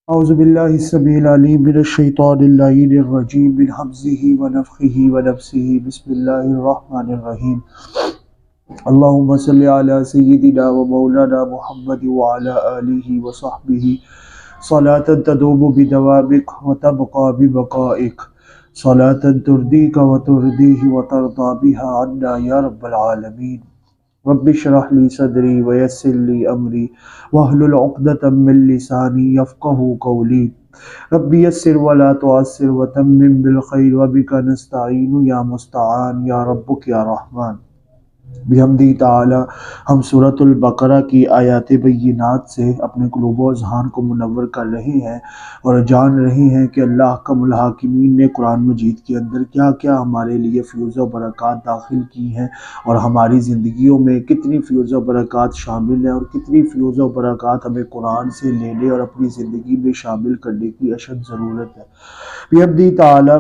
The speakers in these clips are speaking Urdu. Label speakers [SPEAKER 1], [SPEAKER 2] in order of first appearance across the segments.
[SPEAKER 1] اعوذ باللہ السمیع العلیم من الشیطان اللعین الرجیم من حمزہ ونفخہ ونفثہ بسم اللہ الرحمن الرحیم اللہم صلی علی سیدنا و مولانا محمد وعلی آلہ وصحبہ صلاة تدوم بدوامک وتبقى ببقائک صلاة تردیک وتردیہ وترضى بها عنا یا رب العالمین رب اشرح لی صدری ویسر لی امری واحلل عقدۃ من لسانی یفقہوا قولی رب یسر ولا تعسر وتمم بالخیر وبک نستعین یا مستعان یا ربک یا رحمان۔ بحمدہ تعالی ہم سورۃ البقرہ کی آیات بینات سے اپنے قلوب و اذہان کو منور کر رہے ہیں اور جان رہے ہیں کہ اللہ احکم الحاکمین نے قرآن مجید کے اندر کیا کیا ہمارے لیے فیوز و برکات داخل کی ہیں اور ہماری زندگیوں میں کتنی فیوز و برکات شامل ہیں اور کتنی فیوز و برکات ہمیں قرآن سے لینے اور اپنی زندگی میں شامل کرنے کی اشد ضرورت ہے۔ بحمدہ تعالی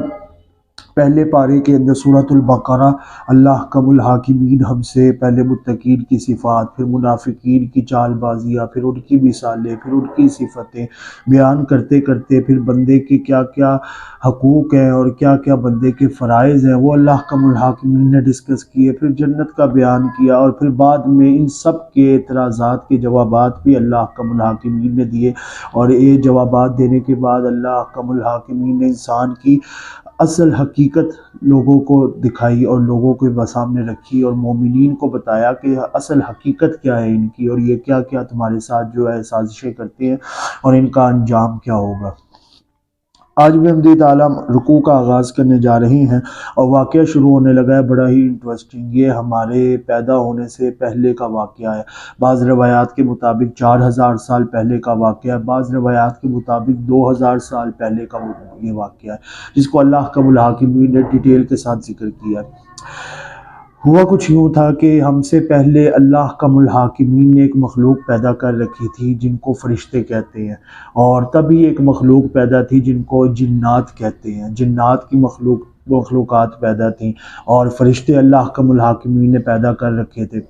[SPEAKER 1] پہلے پارے کے اندر سورۃ البقرہ اللہ احکم الحاکمین ہم سے پہلے متقین کی صفات، پھر منافقین کی چال بازیاں، پھر ان کی مثالیں، پھر ان کی صفتیں بیان کرتے کرتے پھر بندے کے کیا کیا حقوق ہیں اور کیا کیا بندے کے فرائض ہیں وہ اللہ احکم الحاکمین نے ڈسکس کیے، پھر جنت کا بیان کیا اور پھر بعد میں ان سب کے اعتراضات کے جوابات بھی اللہ احکم الحاکمین نے دیے، اور یہ جوابات دینے کے بعد اللہ احکم الحاکمین نے انسان کی اصل حقیقت لوگوں کو دکھائی اور لوگوں کے سامنے رکھی اور مومنین کو بتایا کہ اصل حقیقت کیا ہے ان کی اور یہ کیا کیا تمہارے ساتھ جو ہے سازشیں کرتے ہیں اور ان کا انجام کیا ہوگا۔ آج بھی ہم تعالیٰ رکوع کا آغاز کرنے جا رہے ہیں اور واقعہ شروع ہونے لگا ہے بڑا ہی انٹرسٹنگ۔ یہ ہمارے پیدا ہونے سے پہلے کا واقعہ ہے۔ بعض روایات کے مطابق 4000 سال پہلے کا واقعہ ہے، بعض روایات کے مطابق 2000 سال پہلے کا یہ واقعہ ہے، جس کو اللہ احکم الحاکمین نے ڈیٹیل کے ساتھ ذکر کیا ہے۔ ہوا کچھ یوں تھا کہ ہم سے پہلے اللہ احکم الحاکمین نے ایک مخلوق پیدا کر رکھی تھی جن کو فرشتے کہتے ہیں، اور تبھی ایک مخلوق پیدا تھی جن کو جنات کہتے ہیں۔ جنات کی مخلوقات پیدا تھیں اور فرشتے اللہ احکم الحاکمین نے پیدا کر رکھے تھے۔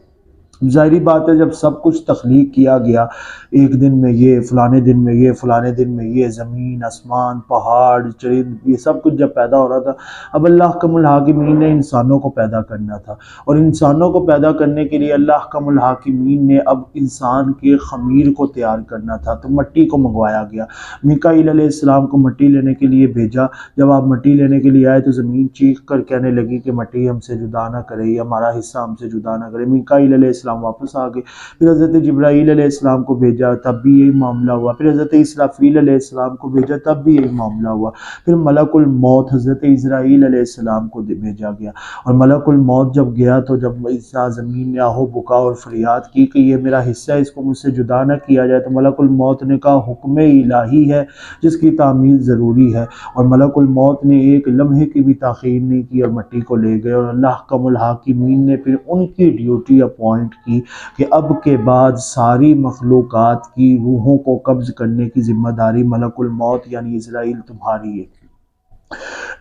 [SPEAKER 1] ظاہری بات ہے جب سب کچھ تخلیق کیا گیا، ایک دن میں یہ، فلانے دن میں یہ، فلانے دن میں یہ، زمین، آسمان، پہاڑ، چرند، یہ سب کچھ جب پیدا ہو رہا تھا، اب اللہ احکم الحاکمین نے انسانوں کو پیدا کرنا تھا، اور انسانوں کو پیدا کرنے کے لیے اللہ احکم الحاکمین نے اب انسان کے خمیر کو تیار کرنا تھا، تو مٹی کو منگوایا گیا۔ میکائیل علیہ السلام کو مٹی لینے کے لیے بھیجا۔ جب آپ مٹی لینے کے لیے آئے تو زمین چیخ کر کہنے لگی کہ مٹی ہم سے جدا نہ کرے، یہ ہمارا حصہ ہم سے جدا نہ کرے۔ میکائیل علیہ السلام واپس آ گئے، پھر حضرت جبرائیل علیہ السلام کو بھیجا، تب بھی یہی معاملہ ہوا، پھر حضرت اسرافیل علیہ السلام کو بھیجا، تب بھی یہی معاملہ ہوا، پھر ملک الموت حضرت اسرائیل علیہ السلام کو بھیجا گیا، اور ملک الموت جب گیا تو جب عیسیٰ زمین نے آہو بکا اور فریاد کی کہ یہ میرا حصہ ہے، اس کو مجھ سے جدا نہ کیا جائے، تو ملک الموت نے کہا حکم الہی ہے جس کی تعمیل ضروری ہے، اور ملک الموت نے ایک لمحے کی بھی تاخیر نہیں کی اور مٹی کو لے گئے، اور اللہ احکم الحاکمین نے پھر ان کی ڈیوٹی اپوائنٹ کی کہ اب کے بعد ساری مخلوقات کی روحوں کو قبض کرنے کی ذمہ داری ملک الموت یعنی اسرائیل تمہاری ہے۔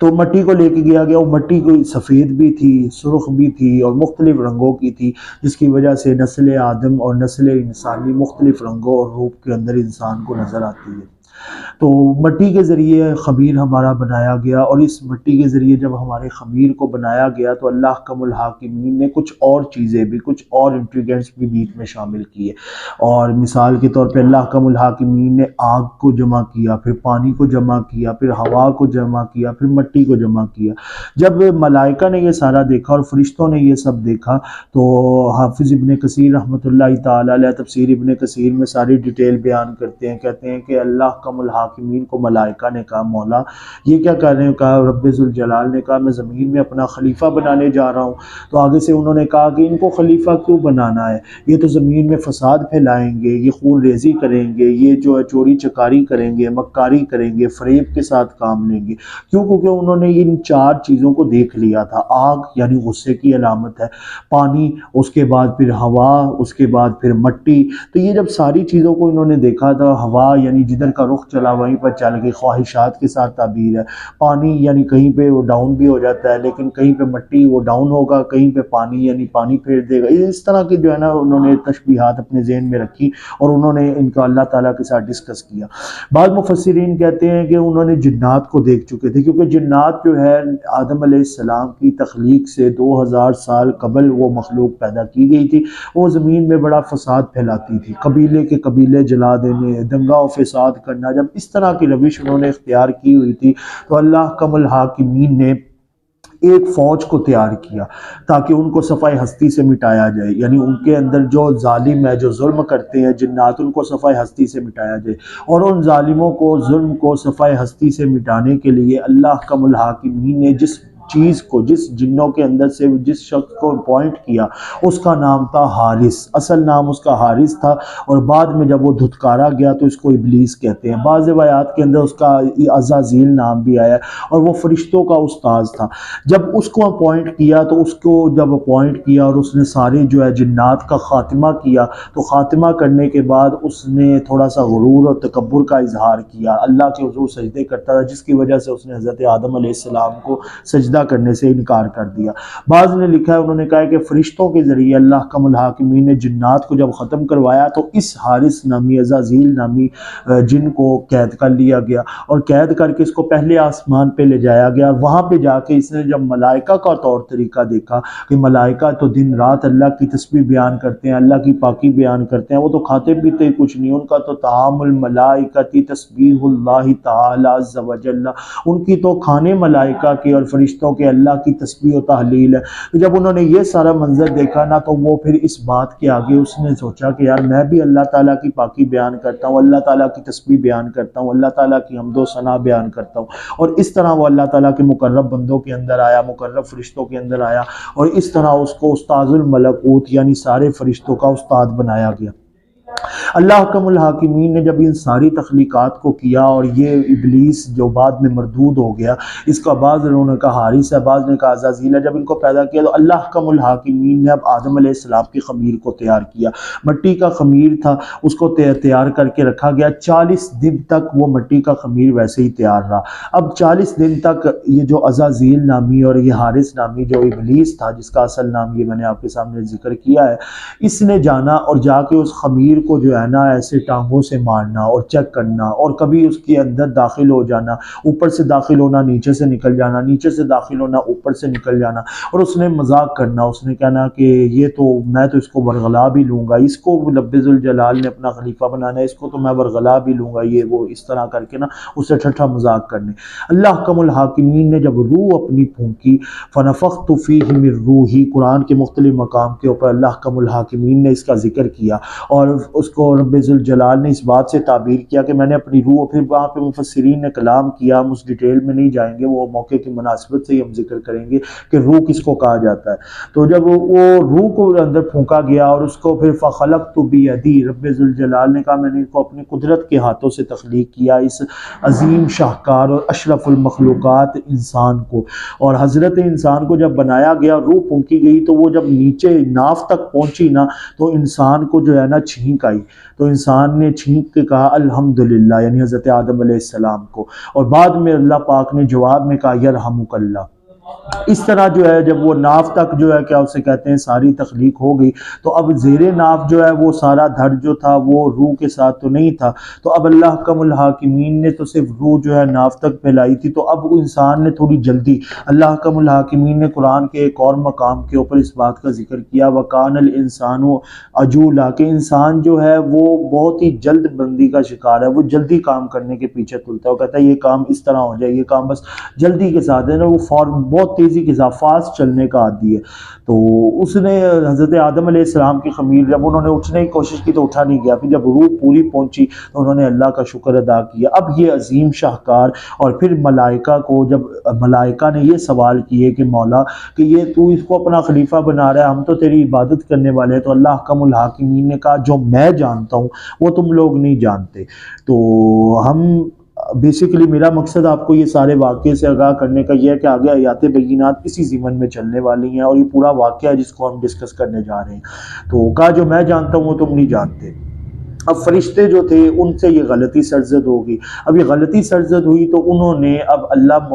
[SPEAKER 1] تو مٹی کو لے کے گیا، وہ مٹی کوئی سفید بھی تھی، سرخ بھی تھی اور مختلف رنگوں کی تھی، جس کی وجہ سے نسل آدم اور نسل انسانی مختلف رنگوں اور روپ کے اندر انسان کو نظر آتی ہے۔ تو مٹی کے ذریعے خمیر ہمارا بنایا گیا، اور اس مٹی کے ذریعے جب ہمارے خمیر کو بنایا گیا تو اللہ احکم الحاکمین نے کچھ اور چیزیں بھی، کچھ اور انٹریگنٹس بھی بیچ میں شامل کیے، اور مثال کے طور پہ اللہ احکم الحاکمین نے آگ کو جمع کیا، پھر پانی کو جمع کیا، پھر ہوا کو جمع کیا، پھر مٹی کو جمع کیا۔ جب ملائکہ نے یہ سارا دیکھا اور فرشتوں نے یہ سب دیکھا تو حافظ ابن کثیر رحمۃ اللہ تعالی علیہ تفسیر ابن کثیر میں ساری ڈیٹیل بیان کرتے ہیں، کہتے ہیں کہ اللہ احکم الحاکمین کو ملائکہ نے کہا مولا یہ کیا کر رہے ہیں، کہا رب ذوالجلال نے کہا میں زمین میں اپنا خلیفہ بنانے جا رہا ہوں۔ تو آگے سے انہوں نے کہا کہ ان کو خلیفہ کیوں بنانا ہے، یہ تو زمین میں فساد پھیلائیں گے، یہ خون ریزی کریں گے، یہ جو ہے چوری چکاری کریں گے، مکاری کریں گے، فریب کے ساتھ کام لیں گے، کیوں؟ کیونکہ انہوں نے ان 4 چیزوں کو دیکھ لیا تھا۔ آگ یعنی غصے کی علامت ہے، پانی، اس کے بعد پھر ہوا، اس کے بعد پھر مٹی۔ تو یہ جب ساری چیزوں کو انہوں نے دیکھا تھا، ہوا یعنی جدھر کا رخ چلا وہیں پر چل گئی، خواہشات کے ساتھ تعبیر ہے۔ پانی یعنی کہیں پہ وہ ڈاؤن بھی ہو جاتا ہے، لیکن کہیں پہ مٹی وہ ڈاؤن ہوگا، کہیں پہ پانی یعنی پانی پھیر دے گا۔ اس طرح کی جو ہے نا انہوں نے تشبیہات اپنے ذہن میں رکھی اور انہوں نے ان کا اللہ تعالیٰ کے ساتھ ڈسکس کیا۔ بعض مفسرین کہتے ہیں کہ انہوں نے جنات کو دیکھ چکے تھے، کیونکہ جنات جو ہے آدم علیہ السلام کی تخلیق سے 2000 سال قبل وہ مخلوق پیدا کی گئی تھی۔ وہ زمین میں بڑا فساد پھیلاتی تھی، قبیلے کے قبیلے جلا دینے، دنگا و فساد کرنا۔ جب اس طرح کی روش انہوں نے اختیار کی ہوئی تھی تو اللہ کم الحاکمین نے ایک فوج کو تیار کیا تاکہ ان کو صفحہ ہستی سے مٹایا جائے، یعنی ان کے اندر جو ظالم ہے، جو ظلم کرتے ہیں جنات، ان کو صفحہ ہستی سے مٹایا جائے۔ اور ان ظالموں کو، ظلم کو صفحہ ہستی سے مٹانے کے لیے اللہ کم الحاکمین نے جس چیز کو، جس جنوں کے اندر سے جس شخص کو اپوائنٹ کیا، اس کا نام تھا حارث۔ اصل نام اس کا حارث تھا، اور بعد میں جب وہ دھتکارا گیا تو اس کو ابلیس کہتے ہیں۔ بعض روایات کے اندر اس کا عزازیل نام بھی آیا، اور وہ فرشتوں کا استاذ تھا۔ جب اس کو اپوائنٹ کیا تو اس کو جب اپوائنٹ کیا اور اس نے سارے جو ہے جنات کا خاتمہ کیا، تو خاتمہ کرنے کے بعد اس نے تھوڑا سا غرور اور تکبر کا اظہار کیا، اللہ کے حضور سجدے کرتا تھا، جس کی وجہ سے اس نے حضرت آدم علیہ السلام کو سجدہ کرنے سے انکار کر دیا۔ بعض نے لکھا ہے، انہوں نے کہا ہے کہ فرشتوں کے ذریعے اللہ کم الحاکمین نے جنات کو جب ختم کروایا تو اس حارث نامی، عزازیل نامی جن کو قید کر لیا گیا، اور قید کر کے اس کو پہلے آسمان پہ لے جایا گیا۔ وہاں پہ جا کے اس نے جب ملائکہ کا طور طریقہ دیکھا کہ ملائکہ تو دن رات اللہ کی تسبیح بیان کرتے ہیں، اللہ کی پاکی بیان کرتے ہیں، وہ تو کھاتے پیتے کچھ نہیں، ان کا تو طعام الملائکتی تسبیح اللہ تعالی عز وجل، ان کی تو کھانے ملائکہ کے اور فرشتوں کہ اللہ کی تسبیح و تحلیل ہے۔ تو جب انہوں نے یہ سارا منظر دیکھا نا، تو وہ پھر اس بات کے آگے اس نے سوچا کہ یار میں بھی اللہ تعالیٰ کی پاکی بیان کرتا ہوں، اللہ تعالیٰ کی تسبیح بیان کرتا ہوں، اللہ تعالیٰ کی حمد و ثنا بیان کرتا ہوں، اور اس طرح وہ اللہ تعالیٰ کے مقرب بندوں کے اندر آیا، مقرب فرشتوں کے اندر آیا، اور اس طرح اس کو استاذ الملکوت یعنی سارے فرشتوں کا استاد بنایا گیا۔ اللہ کم الحاکمین نے جب ان ساری تخلیقات کو کیا، اور یہ ابلیس جو بعد میں مردود ہو گیا، اس کا بعض انہوں نے کہا حارث ہے، بعض نے کہا عزازیل ہے، جب ان کو پیدا کیا تو اللہ کم الحاکمین نے اب آدم علیہ السلام کی خمیر کو تیار کیا۔ مٹی کا خمیر تھا، اس کو تیار کر کے رکھا گیا۔ 40 دن تک وہ مٹی کا خمیر ویسے ہی تیار رہا۔ اب 40 دن تک یہ جو عزازیل نامی اور یہ حارث نامی جو ابلیس تھا، جس کا اصل نام یہ میں نے آپ کے سامنے ذکر کیا ہے، اس نے جانا اور جا کے اس خمیر کو جو ہے نا ایسے ٹانگوں سے مارنا اور چیک کرنا، اور کبھی اس کے اندر داخل ہو جانا، اوپر سے داخل ہونا، نیچے سے نکل جانا، نیچے سے داخل ہونا، اوپر سے نکل جانا، اور اس نے مذاق کرنا، اس نے کہنا کہ یہ تو میں تو اس کو برگلا بھی لوں گا، اس کو رب ذوالجلال نے اپنا خلیفہ بنانا ہے، اس کو تو میں برگلا بھی لوں گا، یہ وہ اس طرح کر کے نا اسے ٹھٹھا مذاق کرنے۔ اللہ کم الحاکمین نے جب روح اپنی پھونکی، فنفخت فیہ من روحی، قرآن کے مختلف مقام کے اوپر اللہ کم الحاکمین نے اس کا ذکر کیا، اور اس کو رب ذوالجلال نے اس بات سے تعبیر کیا کہ میں نے اپنی روح، پھر وہاں پہ مفسرین نے کلام کیا، ہم اس ڈیٹیل میں نہیں جائیں گے، وہ موقع کی مناسبت سے ہی ہم ذکر کریں گے کہ روح کس کو کہا جاتا ہے۔ تو جب وہ روح کو اندر پھونکا گیا اور اس کو پھر فخلقت بیدی، رب ذوالجلال نے کہا میں نے ان کو اپنی قدرت کے ہاتھوں سے تخلیق کیا، اس عظیم شاہکار اور اشرف المخلوقات انسان کو۔ اور حضرت انسان کو جب بنایا گیا، روح پھونکی گئی، تو وہ جب نیچے ناف تک پہنچی نا، تو انسان کو جو ہے نا چھینک آئی، تو انسان نے چھینک کے کہا الحمدللہ، یعنی حضرت آدم علیہ السلام کو، اور بعد میں اللہ پاک نے جواب میں کہا یرحمک اللہ۔ اس طرح جو ہے جب وہ ناف تک جو ہے کیا اسے کہتے ہیں ساری تخلیق ہو گئی، تو اب زیر ناف جو ہے وہ سارا دھڑ جو تھا وہ روح کے ساتھ تو نہیں تھا، تو اب اللہ کم الحاکمین نے تو صرف روح جو ہے ناف تک پھیلائی تھی، تو اب انسان نے تھوڑی جلدی، اللہ کم الحاکمین نے قرآن کے ایک اور مقام کے اوپر اس بات کا ذکر کیا، وَقَانَ الْإِنسَانُ عَجُولًا، کہ انسان جو ہے وہ بہت ہی جلد بندی کا شکار ہے، وہ جلدی کام کرنے کے پیچھے تلتا ہے، وہ کہتا ہے یہ کام اس طرح ہو جائے، یہ کام بس جلدی کے ساتھ ہے نا، وہ بہت تیزی کے ساتھ فاسٹ چلنے کا عادی ہے۔ تو اس نے حضرت آدم علیہ السلام کی خمیر جب انہوں نے اٹھنے کی کوشش کی تو اٹھا نہیں گیا، پھر جب روح پوری پہنچی تو انہوں نے اللہ کا شکر ادا کیا۔ اب یہ عظیم شاہکار، اور پھر ملائکہ کو جب ملائکہ نے یہ سوال کیے کہ مولا کہ یہ تو اس کو اپنا خلیفہ بنا رہا ہے، ہم تو تیری عبادت کرنے والے ہیں، تو اللہ کم الحاکمین نے کہا جو میں جانتا ہوں وہ تم لوگ نہیں جانتے۔ تو ہم بیسیکلی میرا مقصد آپ کو یہ سارے واقعے سے آگاہ کرنے کا یہ ہے کہ آگے آیات بینات اسی ضمن میں چلنے والی ہیں، اور یہ پورا واقعہ ہے جس کو ہم ڈسکس کرنے جا رہے ہیں۔ تو کہا جو میں جانتا ہوں وہ تم نہیں جانتے۔ اب فرشتے جو تھے ان سے یہ غلطی سرزد ہوگی، اب یہ غلطی سرزد ہوئی تو انہوں نے اب اللہ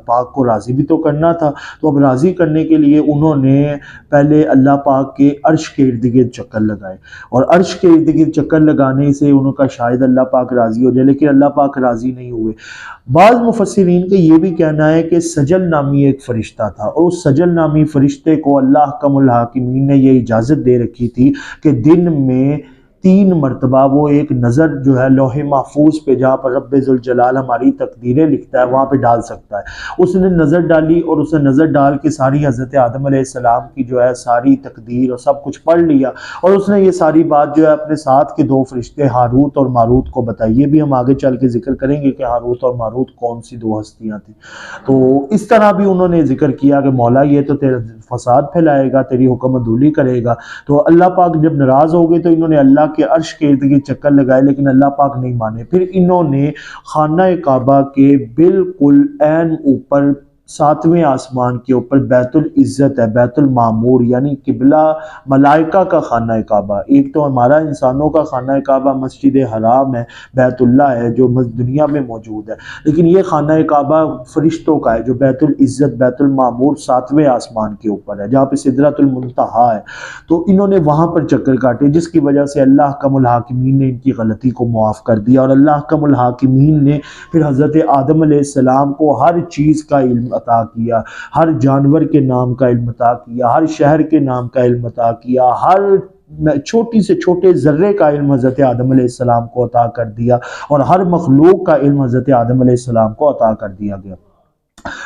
[SPEAKER 1] پاک کو راضی بھی تو کرنا تھا، تو اب راضی کرنے کے لیے انہوں نے پہلے اللہ پاک کے عرش کے ارد گرد چکر لگائے، اور عرش کے ارد گرد چکر لگانے سے انہوں کا شاید اللہ پاک راضی ہو جائے، لیکن اللہ پاک راضی نہیں ہوئے۔ بعض مفسرین کا یہ بھی کہنا ہے کہ سجل نامی ایک فرشتہ تھا، اور اس سجل نامی فرشتے کو اللہ احکم الحاکمین نے یہ اجازت دے رکھی تھی کہ دن میں 3 مرتبہ وہ ایک نظر جو ہے لوح محفوظ پہ جہاں پر رب ذوالجلال ہماری تقدیریں لکھتا ہے وہاں پہ ڈال سکتا ہے۔ اس نے نظر ڈالی اور اس نے نظر ڈال کے ساری حضرت آدم علیہ السلام کی جو ہے ساری تقدیر اور سب کچھ پڑھ لیا، اور اس نے یہ ساری بات جو ہے اپنے ساتھ کے 2 فرشتے ہاروت اور ماروت کو بتائی۔ یہ بھی ہم آگے چل کے ذکر کریں گے کہ ہاروت اور ماروت کون سی 2 ہستیاں تھیں۔ تو اس طرح بھی انہوں نے ذکر کیا کہ مولا یہ تو تیرا فساد پھیلائے گا، تیری حکم عدولی کرے گا۔ تو اللہ پاک جب ناراض ہو گئے تو انہوں نے اللہ کے عرش کے ارد گرد چکر لگائے، لیکن اللہ پاک نہیں مانے۔ پھر انہوں نے خانہ کعبہ کے بالکل عین اوپر 7ویں آسمان کے اوپر بیت العزت ہے، بیت المعمور یعنی قبلہ ملائکہ کا خانہ کعبہ، ایک تو ہمارا انسانوں کا خانہ کعبہ مسجد حرام ہے، بیت اللہ ہے جو دنیا میں موجود ہے، لیکن یہ خانہ کعبہ فرشتوں کا ہے جو بیت العزت بیت المعمور 7ویں آسمان کے اوپر ہے جہاں پہ سدرۃ المنتہا ہے۔ تو انہوں نے وہاں پر چکر کاٹے، جس کی وجہ سے اللہ احکم الحاکمین نے ان کی غلطی کو معاف کر دیا، اور اللہ احکم الحاکمین نے پھر حضرت آدم علیہ السلام کو ہر چیز کا علم عطا کیا، ہر جانور کے نام کا علم عطا کیا، ہر شہر کے نام کا علم عطا کیا، ہر چھوٹی سے چھوٹے ذرے کا علم حضرت آدم علیہ السلام کو عطا کر دیا، اور ہر مخلوق کا علم حضرت آدم علیہ السلام کو عطا کر دیا گیا۔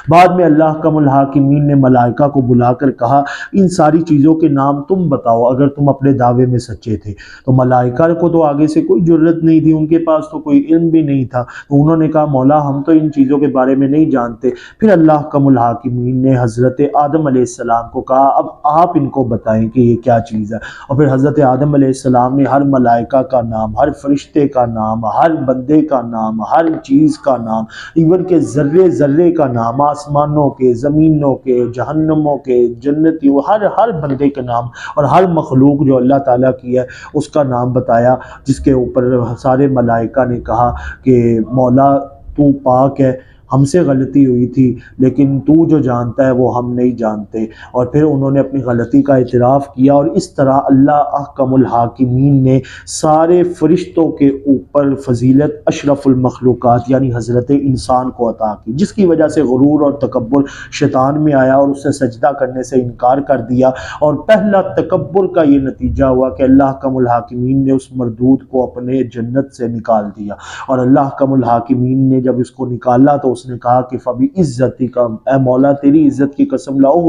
[SPEAKER 1] بعد میں اللہ احکم الحاکمین نے ملائکہ کو بلا کر کہا ان ساری چیزوں کے نام تم بتاؤ اگر تم اپنے دعوے میں سچے تھے۔ تو ملائکہ کو تو آگے سے کوئی جرت نہیں تھی، ان کے پاس تو کوئی علم بھی نہیں تھا، تو انہوں نے کہا مولا ہم تو ان چیزوں کے بارے میں نہیں جانتے۔ پھر اللہ احکم الحاکمین نے حضرت آدم علیہ السلام کو کہا اب آپ ان کو بتائیں کہ یہ کیا چیز ہے، اور پھر حضرت آدم علیہ السلام نے ہر ملائکہ کا نام، ہر فرشتے کا نام، ہر بندے کا نام، ہر چیز کا نام، ایون کہ ذرے ذرے کا نام، آسمانوں کے، زمینوں کے، جہنموں کے، جنتیوں، ہر بندے کے نام اور ہر مخلوق جو اللہ تعالیٰ کی ہے اس کا نام بتایا، جس کے اوپر سارے ملائکہ نے کہا کہ مولا تو پاک ہے، ہم سے غلطی ہوئی تھی لیکن تو جو جانتا ہے وہ ہم نہیں جانتے، اور پھر انہوں نے اپنی غلطی کا اعتراف کیا، اور اس طرح اللہ احکم الحاکمین نے سارے فرشتوں کے اوپر فضیلت اشرف المخلوقات یعنی حضرت انسان کو عطا کی، جس کی وجہ سے غرور اور تکبر شیطان میں آیا اور اس سے سجدہ کرنے سے انکار کر دیا، اور پہلا تکبر کا یہ نتیجہ ہوا کہ اللہ احکم الحاکمین نے اس مردود کو اپنے جنت سے نکال دیا، اور اللہ احکم الحاکمین نے جب اس کو نکالا تو اس نے کہا کہ فبی عزتی کا اے مولا تیری عزت کی قسم لاؤ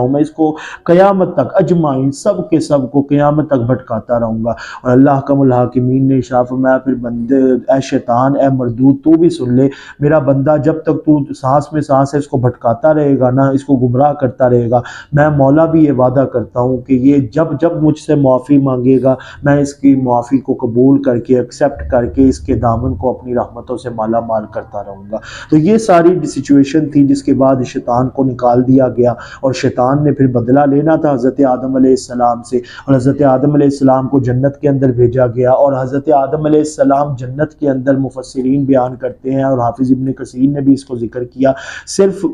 [SPEAKER 1] میں اس کو قیامت تک اجمعین سب کے سب کو قیامت تک بھٹکاتا رہوں گا۔ اور اللہ احکم الحاکمین نے ارشاد فرمایا پھر بندے اے شیطان اے مردود تو بھی سن لے، میرا بندہ جب تک تو سانس میں سانس ہے اس کو بھٹکاتا رہے گا نا، اس کو گمراہ کرتا رہے گا، میں مولا بھی یہ وعدہ کرتا ہوں کہ یہ جب مجھ سے معافی مانگے گا میں اس کی معافی کو قبول کر کے ایکسیپٹ کر کے اس کے دامن کو اپنی رحمتوں سے مالا مال کرتا رہوں گا۔ تو یہ ساری سچویشن تھی، جس کے بعد شیطان کو نکال دیا گیا، اور شیطان نے پھر بدلہ لینا تھا حضرت آدم علیہ السلام سے، اور حضرت آدم علیہ السلام کو جنت کے اندر بھیجا گیا، اور حضرت آدم علیہ السلام جنت کے اندر مفسرین بیان کرتے ہیں اور حافظ ابن کثیر نے بھی اس کو ذکر کیا، صرف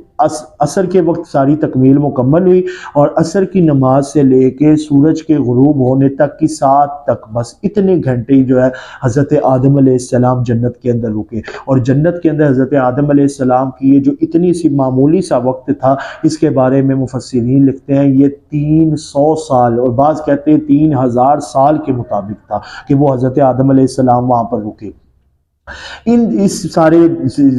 [SPEAKER 1] عصر کے وقت ساری تکمیل مکمل ہوئی، اور عصر کی نماز سے لے کے سورج کے غروب ہونے تک کی سات تک بس اتنے گھنٹے جو ہے حضرت آدم علیہ السلام جنت کے اندر رکے، اور جنت کے اندر حضرت آدم علیہ السلام کی یہ جو اتنی سی معمولی سا وقت تھا، اس کے بارے میں مفسرین لکھتے ہیں یہ 300 سال اور بعض کہتے ہیں 3000 سال کے مطابق تھا کہ وہ حضرت آدم علیہ السلام وہاں پر رکے۔ اس سارے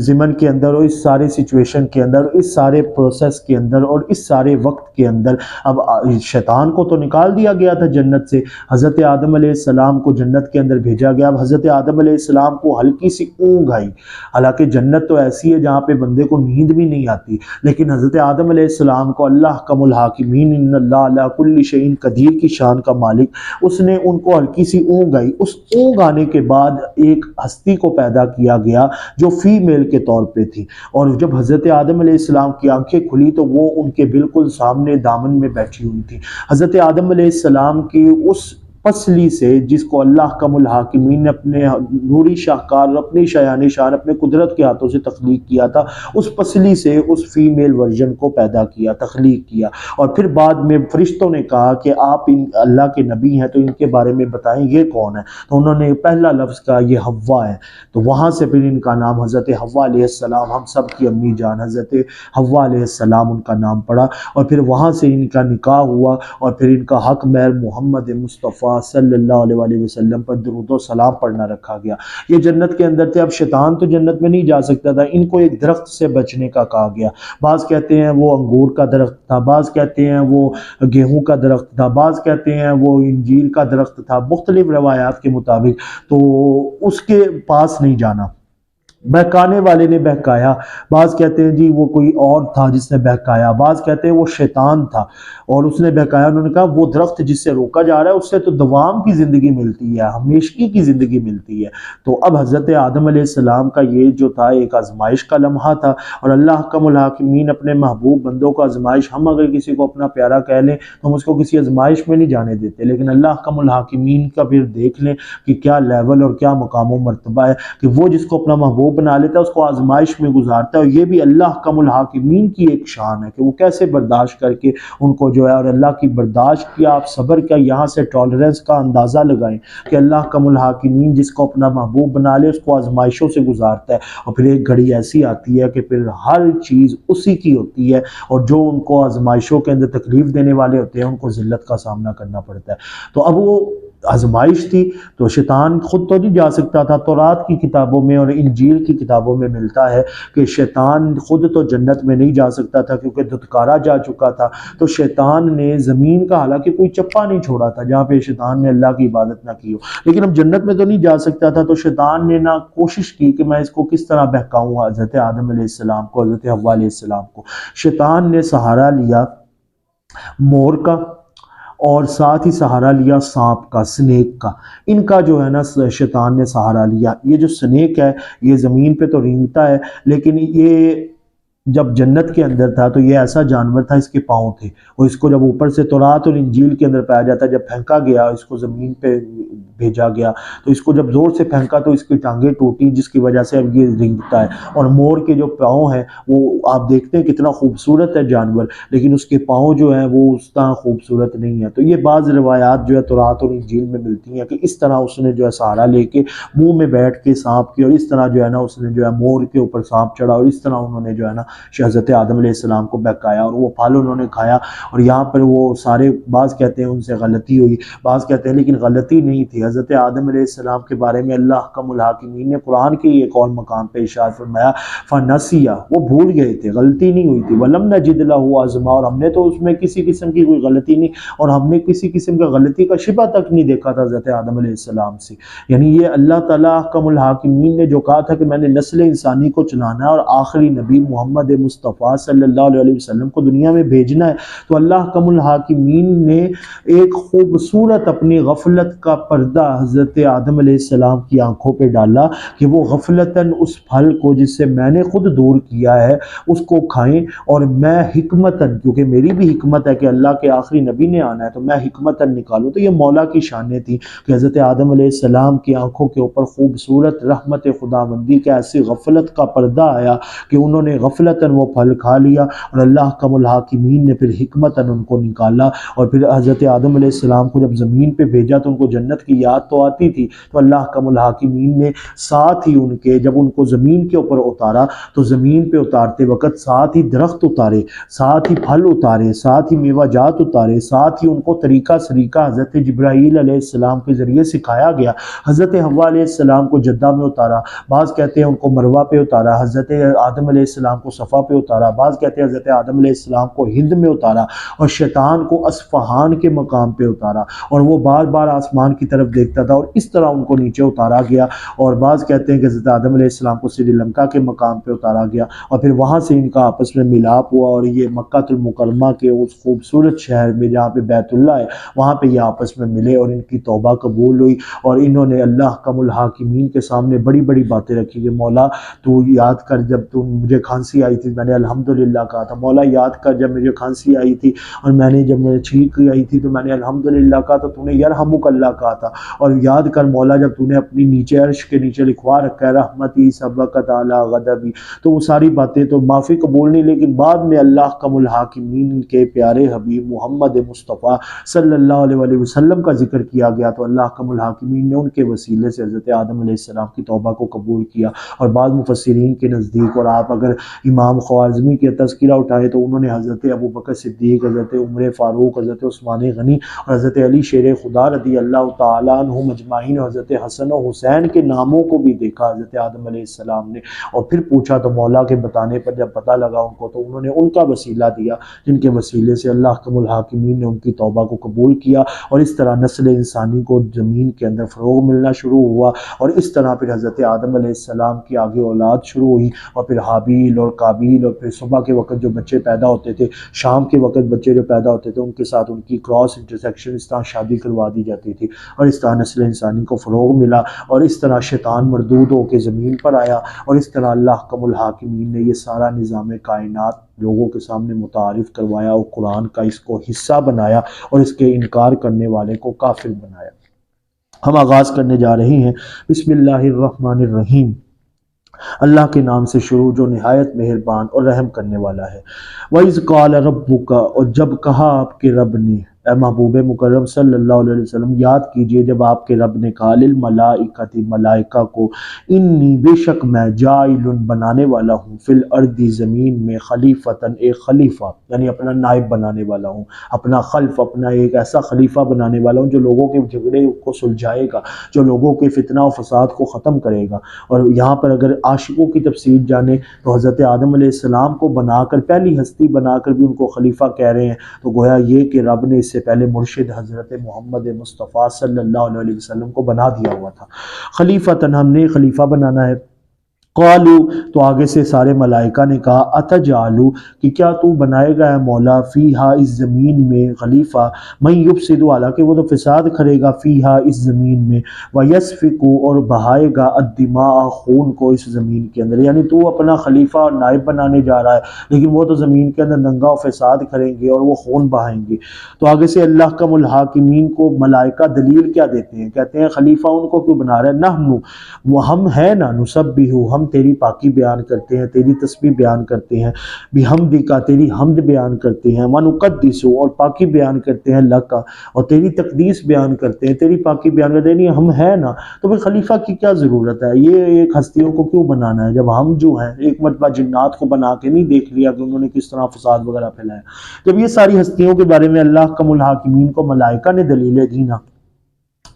[SPEAKER 1] زمن کے اندر اور اس سارے سچویشن کے اندر، اس سارے پروسیس کے اندر اور اس سارے وقت کے اندر اب شیطان کو تو نکال دیا گیا تھا جنت سے، حضرت آدم علیہ السلام کو جنت کے اندر بھیجا گیا۔ اب حضرت آدم علیہ السلام کو ہلکی سی اونگ آئی، حالانکہ جنت تو ایسی ہے جہاں پہ بندے کو نیند بھی نہیں آتی، لیکن حضرت آدم علیہ السلام کو اللہ احکم الحاکمین ان اللہ علی کل شیء قدیر کی شان کا مالک، اس نے ان کو ہلکی سی اونگ آئی، اس اونگ آنے کے بعد ایک ہستی کو پیدا کیا گیا جو فیمیل کے طور پہ تھی، اور جب حضرت آدم علیہ السلام کی آنکھیں کھلی تو وہ ان کے بالکل سامنے دامن میں بیٹھی ہوئی تھی۔ حضرت آدم علیہ السلام کی اس پسلی سے جس کو اللہ حکم الحاکمین نے اپنے نوری شاہکار اور اپنی شایان شان اپنے قدرت کے ہاتھوں سے تخلیق کیا تھا، اس پسلی سے اس فیمیل ورژن کو پیدا کیا، تخلیق کیا، اور پھر بعد میں فرشتوں نے کہا کہ آپ اللہ کے نبی ہیں تو ان کے بارے میں بتائیں یہ کون ہے، تو انہوں نے پہلا لفظ کہا یہ حوا ہے، تو وہاں سے پھر ان کا نام حضرت حوا علیہ السلام، ہم سب کی امی جان حضرت حوا علیہ السلام ان کا نام پڑا، اور پھر وہاں سے ان کا نکاح ہوا، اور پھر ان کا حق مہر محمد مصطفیٰ صلی اللہ علیہ وسلم پر درود و سلام پڑھنا رکھا گیا۔ یہ جنت کے اندر تھے، اب شیطان تو جنت میں نہیں جا سکتا تھا، ان کو ایک درخت سے بچنے کا کہا گیا، بعض کہتے ہیں وہ انگور کا درخت تھا، بعض کہتے ہیں وہ گیہوں کا درخت تھا، بعض کہتے ہیں وہ انجیر کا درخت تھا، مختلف روایات کے مطابق، تو اس کے پاس نہیں جانا۔ بہکانے والے نے بہکایا، بعض کہتے ہیں جی وہ کوئی اور تھا جس نے بہکایا، بعض کہتے ہیں وہ شیطان تھا اور اس نے بہکایا۔ انہوں نے کہا وہ درخت جس سے روکا جا رہا ہے اس سے تو دوام کی زندگی ملتی ہے، ہمیشگی کی زندگی ملتی ہے۔ تو اب حضرت آدم علیہ السلام کا یہ جو تھا ایک آزمائش کا لمحہ تھا، اور اللہ حکم الحاکمین اپنے محبوب بندوں کو آزمائش، ہم اگر کسی کو اپنا پیارا کہہ لیں تو ہم اس کو کسی آزمائش میں نہیں جانے دیتے، لیکن اللہ حکم الحاکمین کا پھر دیکھ لیں کہ کیا لیول اور کیا مقام و مرتبہ ہے کہ وہ جس کو اپنا محبوب بنا لیتا ہے اس کو آزمائش میں گزارتا ہے، اور یہ بھی اللہ حکم الحاکمین کی ایک شان ہے کہ وہ کیسے برداشت کر کے ان کو جو ہے، اور اللہ کی برداشت کیا، آپ صبر کا یہاں سے ٹالرنس کا اندازہ لگائیں کہ اللہ حکم الحاکمین جس کو اپنا محبوب بنا لے اس کو آزمائشوں سے گزارتا ہے، اور پھر ایک گھڑی ایسی آتی ہے کہ پھر ہر چیز اسی کی ہوتی ہے، اور جو ان کو آزمائشوں کے اندر تکلیف دینے والے ہوتے ہیں ان کو ذلت کا سامنا کرنا پڑتا ہے۔ تو اب وہ آزمائش تھی تو شیطان خود تو نہیں جا سکتا تھا، تورات کی کتابوں میں اور انجیل کی کتابوں میں ملتا ہے کہ شیطان خود تو جنت میں نہیں جا سکتا تھا کیونکہ دھتکارا جا چکا تھا، تو شیطان نے زمین کا حالانکہ کوئی چپا نہیں چھوڑا تھا جہاں پہ شیطان نے اللہ کی عبادت نہ کی ہو، لیکن اب جنت میں تو نہیں جا سکتا تھا، تو شیطان نے نہ کوشش کی کہ میں اس کو کس طرح بہکاؤں حضرت آدم علیہ السلام کو، حضرت حوا علیہ السلام کو۔ شیطان نے سہارا لیا مور کا، اور ساتھ ہی سہارا لیا سانپ کا، سنیک کا، ان کا جو ہے نا شیطان نے سہارا لیا۔ یہ جو سنیک ہے یہ زمین پہ تو رینگتا ہے، لیکن یہ جب جنت کے اندر تھا تو یہ ایسا جانور تھا، اس کے پاؤں تھے، اور اس کو جب اوپر سے تورات اور انجیل کے اندر پایا جاتا ہے، جب پھینکا گیا اس کو زمین پہ بھیجا گیا تو اس کو جب زور سے پھینکا تو اس کی ٹانگیں ٹوٹی، جس کی وجہ سے اب یہ رینگتا ہے، اور مور کے جو پاؤں ہیں وہ آپ دیکھتے ہیں کتنا خوبصورت ہے جانور، لیکن اس کے پاؤں جو ہیں وہ اس طرح خوبصورت نہیں ہے۔ تو یہ بعض روایات جو ہے تورات اور انجیل میں ملتی ہیں کہ اس طرح اس نے جو ہے سہارا لے کے منہ میں بیٹھ کے سانپ کی، اور اس طرح جو ہے نا اس نے جو ہے مور کے اوپر سانپ چڑھا، اور اس طرح انہوں نے جو ہے نا حضرت آدم علیہ السلام کو بہکایا، اور وہ پھل انہوں نے کھایا، اور یہاں پر وہ سارے بعض کہتے ہیں ان سے غلطی ہوئی، بعض کہتے ہیں لیکن غلطی نہیں تھی۔ حضرت آدم علیہ السلام کے بارے میں اللہ حکم الحاکمین نے قرآن کے ایک اور مقام پہ ارشاد فرمایا فنسیا، وہ بھول گئے تھے، غلطی نہیں ہوئی تھی، ولم نجد لہ عزما، اور ہم نے تو اس میں کسی قسم کی کوئی غلطی نہیں، اور ہم نے کسی قسم کی غلطی کا شبہ تک نہیں دیکھا تھا حضرت آدم علیہ السلام سے۔ یعنی یہ اللہ تعالیٰ حکم الحاکمین نے جو کہا تھا کہ میں نے نسل انسانی کو چلانا ہے اور آخری نبی محمد مصطفیٰ صلی اللہ علیہ وسلم کو دنیا میں بھیجنا ہے، تو اللہ حکم الحاکمین نے ایک خوبصورت اپنی غفلت کا پردہ حضرت آدم علیہ السلام کی آنکھوں پہ ڈالا کہ وہ غفلتاً اس پھل کو جس سے میں نے خود دور کیا ہے اس کو کھائیں، اور میں حکمتاً، کیونکہ میری بھی حکمت ہے کہ اللہ کے آخری نبی نے آنا ہے تو میں حکمتاً نکالوں۔ تو یہ مولا کی شانیں تھیں کہ حضرت آدم علیہ السلام کی آنکھوں کے اوپر خوبصورت رحمت خداوندی کا ایسی غفلت کا پردہ آیا کہ انہوں نے غفلتاً وہ پھل کھا لیا، اور اللہ حکم الحاکمین نے پھر حکمتاً ان کو نکالا، اور پھر حضرت آدم علیہ السلام کو جب زمین پہ بھیجا تو ان کو جنت کی یاد تو آتی تھی، تو اللہ حکم الحاکمین نے ساتھ ہی ان کے جب ان کو زمین کے اوپر اتارا تو زمین پہ اتارتے وقت ساتھ ہی درخت اتارے، ساتھ ہی پھل اتارے، ساتھ ہی میوہ جات اتارے، ساتھ ہی ان کو طریقہ سریقہ حضرت جبرائیل علیہ السلام کے ذریعے سکھایا گیا۔ حضرت حوا علیہ السلام کو جدہ میں اتارا، بعض کہتے ہیں ان کو مروہ پہ اتارا، حضرت آدم علیہ السلام کو صفا پہ اتارا، بعض کہتے ہیں حضرت آدم علیہ السلام کو ہند میں اتارا، اور شیطان کو اصفہان کے مقام پہ اتارا، اور وہ بار بار آسمان کی طرف دیکھتا تھا، اور اس طرح ان کو نیچے اتارا گیا، اور بعض کہتے ہیں کہ حضرت آدم علیہ السلام کو سری لنکا کے مقام پہ اتارا گیا، اور پھر وہاں سے ان کا آپس میں ملاپ ہوا، اور یہ مکہ المکرمہ کے اس خوبصورت شہر میں جہاں پہ بیت اللہ ہے وہاں پہ یہ آپس میں ملے، اور ان کی توبہ قبول ہوئی، اور انہوں نے اللہ حکم الحاکمین کے سامنے بڑی بڑی باتیں رکھی کہ مولا تو یاد کر جب تو مجھے کھانسی آئی تھی میں نے الحمدللہ کہا تھا، مولا یاد کر جب مجھے کھانسی آئی تھی اور جب میرے چھینک آئی تھی تو میں نے الحمدللہ کہا تھا، تو نے یرحمک اللہ کہا تھا، اور یاد کر مولا جب تو نے اپنی نیچے عرش کے نیچے لکھوا رکھا ہے رحمتی سبقت اعلی غضبی، تو وہ ساری باتیں تو معافی قبول نہیں، لیکن بعد میں اللہ احکم الحاکمین کے پیارے حبیب محمد مصطفیٰ صلی اللہ علیہ وآلہ وسلم کا ذکر کیا گیا، تو اللہ احکم الحاکمین نے ان کے وسیلے سے حضرت آدم علیہ السلام کی توبہ کو قبول کیا۔ اور بعض مفسرین کے نزدیک، اور آپ اگر امام خوارزمی کے تذکرہ اٹھائے تو انہوں نے حضرت ابوبکر صدیق، حضرت عمر فاروق، حضرت عثمان غنی اور حضرت علی شیر خدا رضی اللہ تعالیٰ عنہم اجمعین اور حضرت حسن و حسین کے ناموں کو بھی دیکھا حضرت آدم علیہ السلام نے، اور پھر پوچھا تو مولا کے بتانے پر جب پتہ لگا ان کو، تو انہوں نے ان کا وسیلہ دیا، جن کے وسیلے سے اللہ احکم الحاکمین نے ان کی توبہ کو قبول کیا، اور اس طرح نسل انسانی کو زمین کے اندر فروغ ملنا شروع ہوا، اور اس طرح پھر حضرت آدم علیہ السلام کی آگے اولاد شروع ہوئی، اور پھر حابیل اور قابیل، اور پھر صبح کے وقت جو بچے پیدا ہوتے تھے، شام کے وقت بچے جو پیدا ہوتے تھے، ان کے ساتھ ان کی کراس انٹرسیکشن اس طرح شادی کروا دی جاتی تھی، اور اس طرح نسل انسانی کو فروغ ملا، اور اس طرح شیطان مردود ہو کے زمین پر آیا، اور اس طرح اللہ احکم الحاکمین نے یہ سارا نظام کائنات لوگوں کے سامنے متعارف کروایا، اور قرآن کا اس کو حصہ بنایا، اور اس کے انکار کرنے والے کو کافر بنایا۔ ہم آغاز کرنے جا رہے ہیں بسم اللہ الرحمن الرحیم، اللہ کے نام سے شروع جو نہایت مہربان اور رحم کرنے والا ہے۔ وَإِذْ قَالَ رَبُّكَ، اور جب کہا آپ کے رب نے، اے محبوب مکرم صلی اللہ علیہ وسلم یاد کیجئے جب آپ کے رب نے کہا للملائکۃ، ملائکہ کو، انی بے شک میں جاعل بنانے والا ہوں، فی الارض زمین میں، خلیفتاً ایک خلیفہ، یعنی اپنا نائب بنانے والا ہوں، اپنا خلف، اپنا ایک ایسا خلیفہ بنانے والا ہوں جو لوگوں کے جھگڑے کو سلجھائے گا، جو لوگوں کے فتنہ و فساد کو ختم کرے گا۔ اور یہاں پر اگر عاشقوں کی تفسیر جانے تو حضرت آدم علیہ السلام کو بنا کر، پہلی ہستی بنا کر بھی ان کو خلیفہ کہہ رہے ہیں، تو گویا یہ کہ رب نے اس سے پہلے مرشد حضرت محمد مصطفیٰ صلی اللہ علیہ وسلم کو بنا دیا ہوا تھا۔ خلیفتاً، ہم نے خلیفہ بنانا ہے۔ قالو، تو آگے سے سارے ملائکہ نے کہا اتجعلو، کہ کیا تو بنائے گا ہے مولا، فیہا، اس زمین میں، خلیفہ، من یفسد، حالانکہ وہ تو فساد کرے گا، فیہا، اس زمین میں، ویسفک، اور بہائے گا، الدماء، خون کو اس زمین کے اندر، یعنی تو اپنا خلیفہ اور نائب بنانے جا رہا ہے، لیکن وہ تو زمین کے اندر دنگا و فساد کریں گے اور وہ خون بہائیں گے۔ تو آگے سے اللہ احکم الحاکمین کو ملائکہ دلیل کیا دیتے ہیں، کہتے ہیں خلیفہ ان کو کیوں بنا رہا ہے، نحنو، وہ ہم ہے نا، نسبحو، ہم تیری پاکی بیان کرتے ہیں، تیری تسبیح بیان کرتے ہیں، بحمدک، تیری حمد بیان کرتے ہیں، ونقدس، اور پاکی بیان کرتے ہیں، لک، اور تیری تقدیس بیان کرتے ہیں، تیری پاکی بیان کرتے ہیں، ہم ہے نا، تو پھر خلیفہ کی کیا ضرورت ہے، یہ ایک ہستیوں کو کیوں بنانا ہے، جب ہم جو ہیں، ایک مرتبہ جنات کو بنا کے نہیں دیکھ لیا کہ انہوں نے کس طرح فساد وغیرہ پھیلایا، جب یہ ساری ہستیوں کے بارے میں اللہ احکم الحاکمین کو ملائکہ نے دلیلیں دی نا،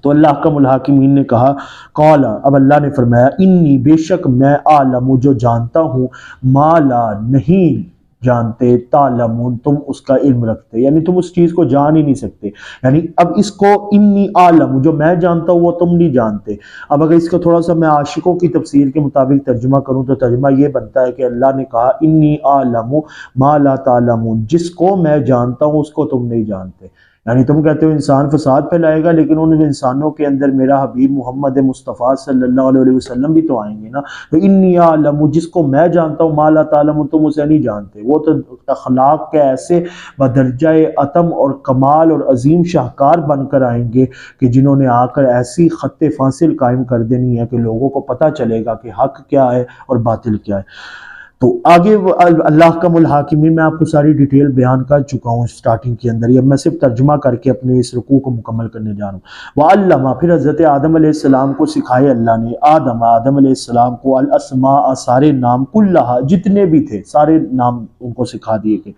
[SPEAKER 1] تو اللہ احکم الحاکمین نے کہا، قال، اب اللہ نے فرمایا، انی، بے شک میں، عالم، جو جانتا ہوں، ما لا، نہیں جانتے، تعلمون، تم اس کا علم رکھتے، یعنی تم اس چیز کو جان ہی نہیں سکتے، یعنی اب اس کو انی عالم، جو میں جانتا ہوں وہ تم نہیں جانتے۔ اب اگر اس کو تھوڑا سا میں عاشقوں کی تفسیر کے مطابق ترجمہ کروں تو ترجمہ یہ بنتا ہے کہ اللہ نے کہا انی عالم ما لا تعلمون، جس کو میں جانتا ہوں اس کو تم نہیں جانتے، یعنی تم کہتے ہو انسان فساد پھیلائے گا، لیکن ان انسانوں کے اندر میرا حبیب محمد مصطفیٰ صلی اللہ علیہ وسلم بھی تو آئیں گے نا، تو انی عالم، جس کو میں جانتا ہوں، ما لا تعلمون، تم اسے نہیں جانتے، وہ تو اخلاق کے ایسے بدرجہ عتم اور کمال اور عظیم شاہکار بن کر آئیں گے کہ جنہوں نے آ کر ایسی خط فاصل قائم کر دینی ہے کہ لوگوں کو پتہ چلے گا کہ حق کیا ہے اور باطل کیا ہے۔ تو آگے اللہ احکم الحاکمین، میں آپ کو ساری ڈیٹیل بیان کر چکا ہوں سٹارٹنگ کے اندر، یہ میں صرف ترجمہ کر کے اپنے اس رکوع کو مکمل کرنے جا رہا ہوں۔ وَعَلَّمَ، پھر حضرت آدم علیہ السلام کو سکھائے اللہ نے، آدم علیہ السلام کو، الاسماء، سارے نام، کلہا، جتنے بھی تھے سارے نام ان کو سکھا دیے گئے۔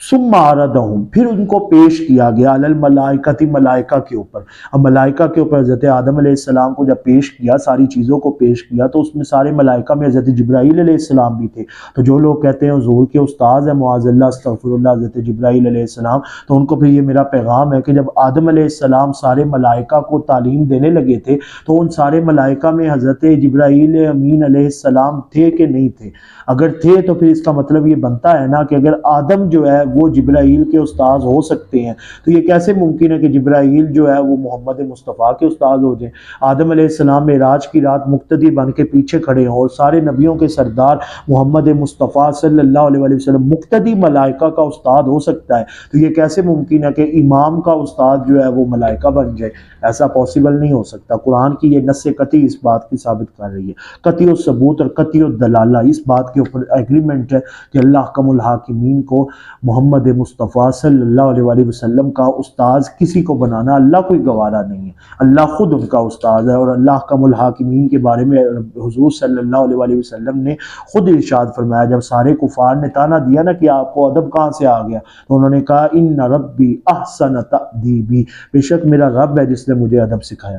[SPEAKER 1] ثم عرضہم، پھر ان کو پیش کیا گیا، علی الملائکۃ، ملائکہ کے اوپر، اب ملائکہ کے اوپر حضرت آدم علیہ السلام کو جب پیش کیا، ساری چیزوں کو پیش کیا، تو اس میں سارے ملائکہ میں حضرت جبرائیل علیہ السلام بھی تھے، تو جو لوگ کہتے ہیں حضور کے استاذ ہیں معاذ اللہ استغفر اللہ حضرت جبرائیل علیہ السلام، تو ان کو پھر یہ میرا پیغام ہے کہ جب آدم علیہ السلام سارے ملائکہ کو تعلیم دینے لگے تھے تو ان سارے ملائکہ میں حضرت جبرائیل امین علیہ السلام تھے کہ نہیں تھے، اگر تھے تو پھر اس کا مطلب یہ بنتا ہے نا کہ اگر آدم جو ہے وہ جبرائیل کے استاذ ہو سکتے ہیں، تو یہ کیسے ممکن ہے کہ جبرائیل جو ہے وہ محمد مصطفیٰ کے استاذ ہو جائیں؟ آدم علیہ السلام معراج کی رات مقتدی بن کے پیچھے کھڑے ہوں اور سارے نبیوں کے سردار محمد مصطفیٰ صلی اللہ علیہ وسلم مقتدی ملائکہ کا استاد ہو سکتا ہے، تو یہ کیسے ممکن ہے کہ امام کا استاد جو ہے وہ ملائکہ بن جائے؟ ایسا پاسبل نہیں ہو سکتا۔ قرآن کی یہ نص قطعی اس بات کی ثابت کر رہی ہے، قطعی الثبوت اور قطعی الدلالہ، اس بات کے اوپر ایگریمنٹ ہے کہ اللہ احکم الحاکمین کو محمد مصطفیٰ صلی اللہ علیہ وسلم کا استاذ کسی کو بنانا اللہ کوئی گوارا نہیں ہے، اللہ خود ان کا استاذ ہے۔ اور اللہ احکم الحاکمین کے بارے میں حضور صلی اللہ علیہ وسلم نے خود ارشاد فرمایا، جب سارے کفار نے تانا دیا نا کہ آپ کو ادب کہاں سے آ گیا، تو انہوں نے کہا ان ربی احسن تأدیبی، بے شک میرا رب ہے جس نے مجھے ادب سکھایا۔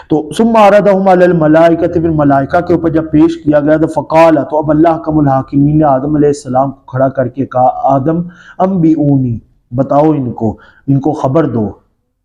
[SPEAKER 1] تو ثم عرضهم علی الملائکۃ، پھر ملائکہ کے اوپر جب پیش کیا گیا تو فقال، تو اب اللہ حکم الحاکمین نے آدم علیہ السلام کو کھڑا کر کے کہا آدم انبئونی، بتاؤ ان کو خبر دو،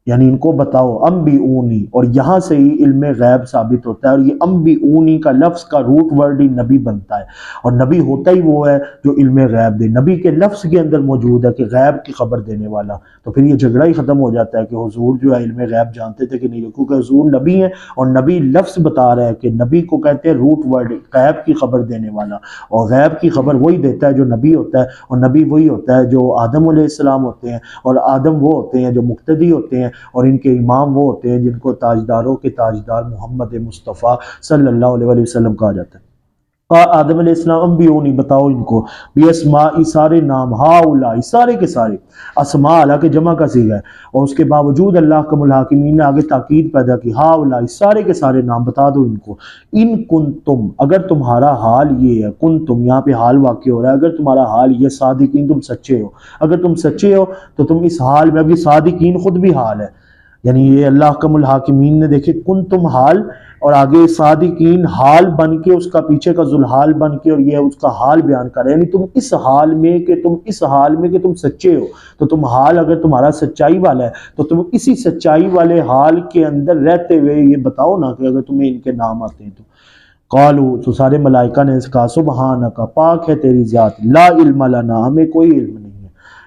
[SPEAKER 1] یعنی ان کو بتاؤ، انبئونی، اور یہاں سے ہی علم غیب ثابت ہوتا ہے، اور یہ انبئونی کا لفظ کا روٹ ورڈ ہی نبی بنتا ہے، اور نبی ہوتا ہی وہ ہے جو علم غیب دے، نبی کے لفظ کے اندر موجود ہے کہ غیب کی خبر دینے والا، تو پھر یہ جھگڑا ہی ختم ہو جاتا ہے کہ حضور جو ہے علم غیب جانتے تھے کہ نہیں، کیونکہ حضور نبی ہیں اور نبی لفظ بتا رہا ہے کہ نبی کو کہتے ہیں روٹ ورڈ، غیب کی خبر دینے والا، اور غیب کی خبر وہی دیتا ہے جو نبی ہوتا ہے، اور نبی وہی ہوتا ہے جو آدم علیہ السلام ہوتے ہیں، اور آدم وہ ہوتے ہیں جو مقتدی ہوتے ہیں، اور ان کے امام وہ ہوتے ہیں جن کو تاجداروں کے تاجدار محمد مصطفیٰ صلی اللہ علیہ وسلم کہا جاتا ہے۔ آدم علیہ السلام انبئونی، بتاؤ ان کو، بِأَسْمَاءِ، سارے نام، ہَؤُلَاءِ، سارے کے سارے، اسماء اللہ کے جمع کا صیغہ ہے، اور اس کے باوجود اللہ حکم الحاکمین نے آگے تاکید پیدا کی، ہَؤُلَاءِ، سارے کے سارے نام بتا دو ان کو، ان کنتم، اگر تمہارا حال یہ ہے، کنتم یہاں پہ حال واقع ہو رہا ہے، اگر تمہارا حال یہ صادقین، تم سچے ہو، اگر تم سچے ہو تو تم اس حال میں، اب یہ صادقین خود بھی حال ہے، یعنی یہ اللہ حکم الحاکمین نے دیکھے کنتم حال، اور آگے صادقین حال بن کے اس کا پیچھے کا ذوالحال بن کے، اور یہ اس کا حال بیان کر رہے ہیں، یعنی تم اس حال میں کہ تم سچے ہو، تو تم حال اگر تمہارا سچائی والا ہے تو تم اسی سچائی والے حال کے اندر رہتے ہوئے یہ بتاؤ نا کہ اگر تمہیں ان کے نام آتے ہیں تو قالو، تو سارے ملائکہ نے کہا سبحانک، پاک ہے تیری ذات، لا علم لنا، ہمیں کوئی علم نہیں ہے،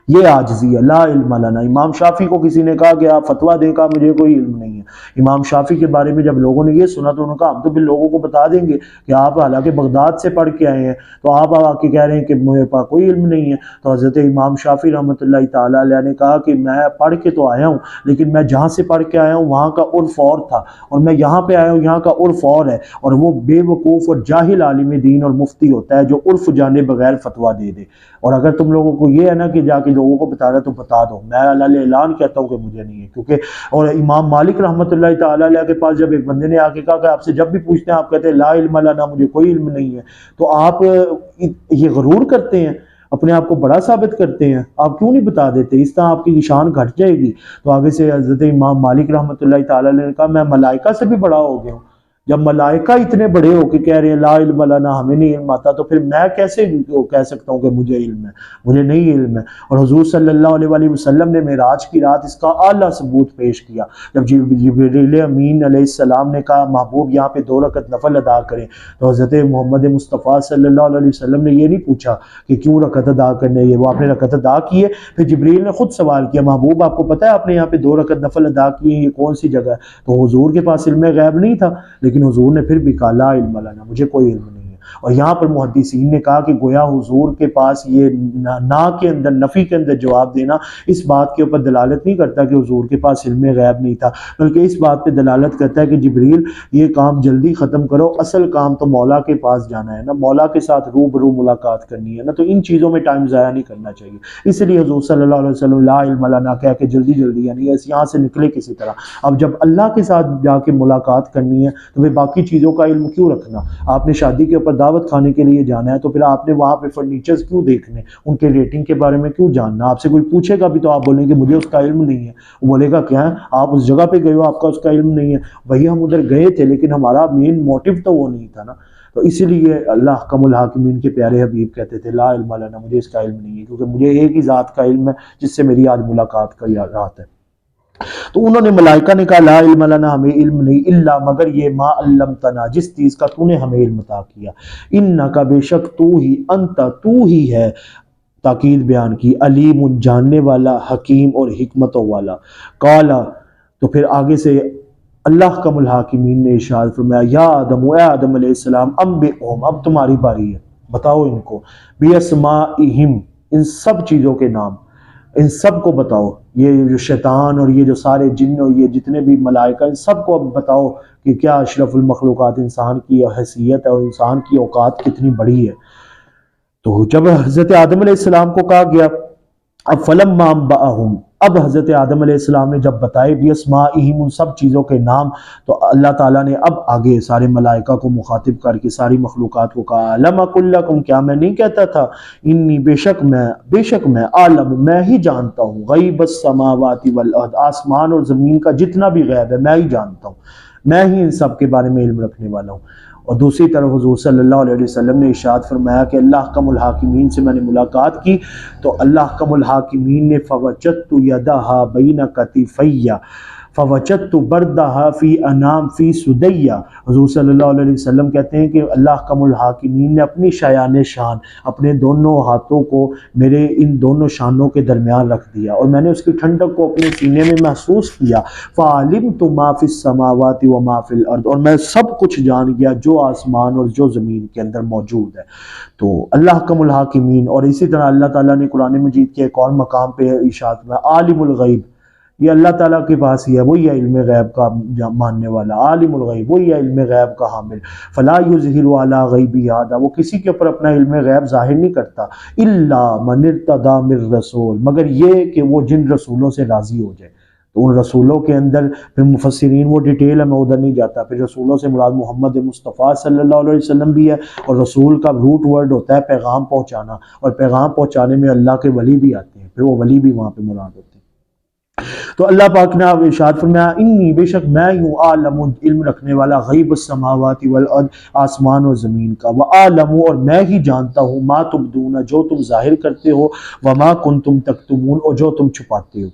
[SPEAKER 1] یہ عاجزی ہے، لا علم لنا۔ امام شافعی کو کسی نے کہا کہ آپ فتویٰ دیں، کہا مجھے کوئی علم نہیں ہے۔ امام شافعی کے بارے میں جب لوگوں نے یہ سنا تو انہوں نے کہا ہم تو پھر لوگوں کو بتا دیں گے کہ آپ حالانکہ بغداد سے پڑھ کے آئے ہیں، تو آپ آ کے کہہ رہے ہیں کہ مجھے پاس کوئی علم نہیں ہے۔ تو حضرت امام شافعی رحمۃ اللہ تعالیٰ علیہ نے کہا کہ میں پڑھ کے تو آیا ہوں، لیکن میں جہاں سے پڑھ کے آیا ہوں وہاں کا عرف اور تھا، اور میں یہاں پہ آیا ہوں یہاں کا عرف اور ہے، اور وہ بے وقوف اور جاہل عالم دین اور مفتی ہوتا ہے جو عرف جانے بغیر فتویٰ دے دے، اور اگر تم لوگوں کو یہ ہے نا کہ جا کے لوگوں کو بتا رہا تو بتا دو، میں اللہ اعلان کہتا ہوں کہ مجھے نہیں ہے، کیونکہ اور امام مالک رحمۃ اللہ تعالیٰ علیہ کے پاس جب ایک بندے نے آ کے کہا کہ آپ سے جب بھی پوچھتے ہیں آپ کہتے ہیں لا علم لنا، مجھے کوئی علم نہیں ہے، تو آپ یہ غرور کرتے ہیں، اپنے آپ کو بڑا ثابت کرتے ہیں، آپ کیوں نہیں بتا دیتے؟ اس طرح آپ کی شان گھٹ جائے گی۔ تو آگے سے حضرت امام مالک رحمۃ اللہ تعالیٰ علیہ نے کہا میں ملائکہ سے بھی بڑا ہو گیا ہوں، جب ملائکہ اتنے بڑے ہو کے کہہ رہے ہیں لا علم لنا، ہمیں نہیں علم آتا، تو پھر میں کیسے کہہ سکتا ہوں کہ مجھے علم ہے؟ مجھے نہیں علم ہے۔ اور حضور صلی اللہ علیہ وسلم نے معراج کی رات اس کا اعلیٰ ثبوت پیش کیا، جب جبریل امین علیہ السلام نے کہا محبوب یہاں پہ 2 رکعت نفل ادا کریں، تو حضرت محمد مصطفیٰ صلی اللہ علیہ وسلم نے یہ نہیں پوچھا کہ کیوں رکعت ادا کرنے، یہ وہ آپ نے رکعت ادا کیے۔ پھر جبریل نے خود سوال کیا محبوب آپ کو پتہ ہے آپ نے یہاں پہ 2 رکعت نفل ادا کیے، یہ کون سی جگہ ہے؟ تو حضور کے پاس علم غیب نہیں تھا، لیکن حضور نے پھر بھی کہا لا علم لنا، مجھے کوئی علم نہیں ہے۔ اور یہاں پر محدثین نے کہا کہ گویا حضور کے پاس یہ نا کے اندر، نفی کے اندر جواب دینا اس بات کے اوپر دلالت نہیں کرتا کہ حضور کے پاس علم غیب نہیں تھا، بلکہ اس بات پہ دلالت کرتا ہے کہ جبریل یہ کام جلدی ختم کرو، اصل کام تو مولا کے پاس جانا ہے نا، مولا کے ساتھ روبرو ملاقات کرنی ہے نا، تو ان چیزوں میں ٹائم ضائع نہیں کرنا چاہیے۔ اس لیے حضور صلی اللہ علیہ وسلم لا علم لنا کہہ کے جلدی یعنی یہاں سے نکلے کسی طرح۔ اب جب اللہ کے ساتھ جا کے ملاقات کرنی ہے تو پھر باقی چیزوں کا علم کیوں رکھنا؟ آپ نے شادی کے اوپر دعوت کھانے کے لیے جانا ہے تو پھر آپ نے وہاں پہ فرنیچرز کیوں دیکھنے، ان کے ریٹنگ کے بارے میں کیوں جاننا؟ آپ سے کوئی پوچھے گا بھی تو آپ بولیں گے مجھے اس کا علم نہیں ہے، وہ بولے گا کیا ہے آپ اس جگہ پہ گئے ہو آپ کا اس کا علم نہیں ہے، وہی ہم ادھر گئے تھے لیکن ہمارا مین موٹو تو وہ نہیں تھا نا۔ تو اسی لیے اللہ حکم الحاکمین کے پیارے حبیب کہتے تھے لا علم لنا، مجھے اس کا علم نہیں ہے، کیونکہ مجھے ایک ہی ذات کا علم ہے جس سے میری آج ملاقات کا رات ہے۔ تو انہوں نے ملائکہ نے کہا لا علم لنا، ہمیں علم نہیں، الا مگر یہ ما علمتنا، جس چیز کا تو نے ہمیں علم عطا کیا، انک بے شک تو ہی، انت تو ہی ہے، تاکید بیان کی، علیم جاننے والا، حکیم اور حکمتوں والا۔ قالا تو پھر آگے سے اللہ کم الحاکمین نے ارشاد فرمایا، یا آدم، اے آدم علیہ السلام، انبئہم، اب تمہاری باری ہے، بتاؤ ان کو، باسمائہم، ان سب چیزوں کے نام، ان سب کو بتاؤ، یہ جو شیطان اور یہ جو سارے جن اور یہ جتنے بھی ملائکہ، ان سب کو اب بتاؤ کہ کیا اشرف المخلوقات انسان کی حیثیت ہے اور انسان کی اوقات کتنی بڑی ہے۔ تو جب حضرت آدم علیہ السلام کو کہا گیا، اب فلما انبأہم، اب حضرت آدم علیہ السلام نے جب بتائے باسمائہم، ان سب چیزوں کے نام، تو اللہ تعالیٰ نے اب آگے سارے ملائکہ کو مخاطب کر کے ساری مخلوقات کو کہا، الم اقل لکم، کیا میں نہیں کہتا تھا، انی بے شک میں عالم، میں ہی جانتا ہوں، غیب السماوات والارض، آسمان اور زمین کا جتنا بھی غیب ہے میں ہی جانتا ہوں، میں ہی ان سب کے بارے میں علم رکھنے والا ہوں۔ اور دوسری طرف حضور صلی اللہ علیہ وسلم نے ارشاد فرمایا کہ اللہ کم الحاکمین سے میں نے ملاقات کی تو اللہ کم الحاکمین نے فوجدت یدہا بین کتفی فوجدت بردہا فی انام فی سدیہ، حضور صلی اللہ علیہ وسلم کہتے ہیں کہ اللہ کم الحاکمین نے اپنی شایان شان اپنے دونوں ہاتھوں کو میرے ان دونوں شانوں کے درمیان رکھ دیا اور میں نے اس کی ٹھنڈک کو اپنے سینے میں محسوس کیا، فعلمت ما فی السماوات و ما فی الارض، اور میں سب کچھ جان گیا جو آسمان اور جو زمین کے اندر موجود ہے۔ تو اللہ کم الحاکمین، اور اسی طرح اللہ تعالیٰ نے قرآن مجید کے ایک اور مقام پہ ارشاد میں عالم الغیب، یہ اللہ تعالیٰ کے پاس ہی ہے، وہی ہے علم غیب کا ماننے والا، عالم الغیب، وہی ہے علم غیب کا حامل، فلا یظہر علی غیبہ احدا، وہ کسی کے اوپر اپنا علم غیب ظاہر نہیں کرتا، الا من ارتضی من رسول، مگر یہ کہ وہ جن رسولوں سے راضی ہو جائے۔ تو ان رسولوں کے اندر پھر مفسرین وہ ڈیٹیل ہے، میں ادھر نہیں جاتا، پھر رسولوں سے مراد محمد مصطفیٰ صلی اللہ علیہ وسلم بھی ہے، اور رسول کا روٹ ورڈ ہوتا ہے پیغام پہنچانا، اور پیغام پہنچانے میں اللہ کے ولی بھی آتے ہیں، پھر وہ ولی بھی وہاں پہ مراد ہوتے ہیں۔ تو اللہ پاک نے ارشاد فرمایا، انی بے شک میں ہوں عالم، علم رکھنے والا، غیب السماوات والارض، آسمان اور زمین کا، وعالم، اور میں ہی جانتا ہوں، ما تبدون، جو تم ظاہر کرتے ہو، وما کنتم تکتمون، اور جو تم چھپاتے ہو۔